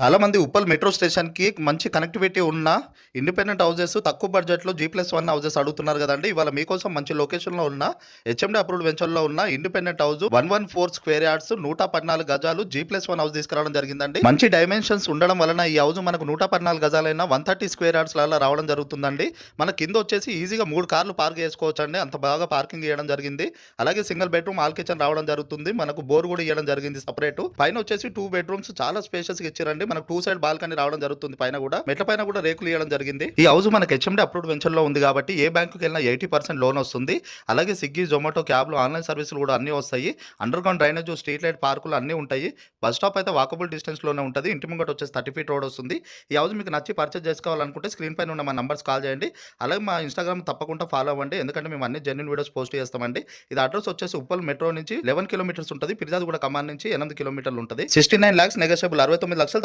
చాలామంది ఉప్పల్ మెట్రో స్టేషన్‌కి మంచి కనెక్టివిటీ ఉన్న ఇండిపెండెంట్ హౌసెస్ తక్కువ బడ్జెట్‌లో జీ+1 హౌసెస్ అడుగుతున్నారు గదండీ! ఇవాళ మీకోసం మంచి లొకేషన్‌లో ఉన్న హెచ్ఎండి అప్రూవ్డ్ వెంచర్‌లో ఉన్న ఇండిపెండెంట్ హౌస్ 114 స్క్వేర్ యార్డ్స్ 114 గజాలు జీ+1 హౌస్ తీసుకురావడం జరిగిందండి. మంచి డైమెన్షన్స్ ఉండడం వలన ఈ హౌస్ మనకు 114 గజాలైన 130 స్క్వేర్ యార్డ్స్‌లలో రావడం జరుగుతుందండి. మన కింద వచ్చేసి ఈజీగా 3 కార్లు పార్క్ చేసుకోవచ్చండి. అంత బాగా పార్కింగ్ ఇయ్యడం జరిగింది. అలాగే సింగిల్ బెడ్‌రూమ్, హాల్ కిచెన్ రావడం జరుగుతుంది. మనకు బోర్ కూడా ఇయ్యడం జరిగింది సెపరేట్. పైన వచ్చేసి 2 బెడ్‌రూమ్స్ చాలా స్పేషియస్‌గా ఇచ్చారండి. మనకు 2 సైడ్ బాల్కనీ రావడం జరుగుతుంది. పైన కూడా మెట్ల పైన కూడా రేకులు ఇయ్యడం జరిగింది. ఈ హౌస్ మనకు హెచ్ఎండి అప్రూవ్డ్ వెంచర్ లో ఉంది కాబట్టి ఏ బ్యాంకుకి వెళ్ళినా 80% లోన్ వస్తుంది. అలాగే స్విగ్గీ, జొమాటో, క్యాబ్లు, ఆన్లైన్ సర్వీసులు కూడా అన్ని వస్తాయి. Under ground drainage, street light, పార్కులు అన్ని ఉంటాయి. బస్ స్టాప్ అయితే వాకబుల్ డిస్టెన్స్ లోనే ఉంటుంది. ఇంటి ముంగట వచ్చేసి 30 ఫీట్ రోడ్ వస్తుంది. ఈ హౌస్ మీకు నచ్చి పర్చేజ్ చేసుకోవాలనుకుంటే స్క్రీన్ పైన ఉన్న మా నంబర్స్ కాల్ చేయండి. అలాగే మా ఇన్స్టాగ్రామ్ తప్పకుండా ఫాలో అవ్వండి. ఎందుకంటే మేము అన్ని జెన్యూన్ వీడియోస్ పోస్ట్ చేస్తామండి. ఇది అడ్రస్ వచ్చేసి ఉప్పల్ మెట్రో నుంచి 11 కిలోమీటర్స్ ఉంటుంది. ఫిర్యాదు కూడా కమాన్ నుంచి 8 కిలోమీటర్లు ఉంటుంది. 69 lakhs నెగోషియబుల్ 69 లక్షలు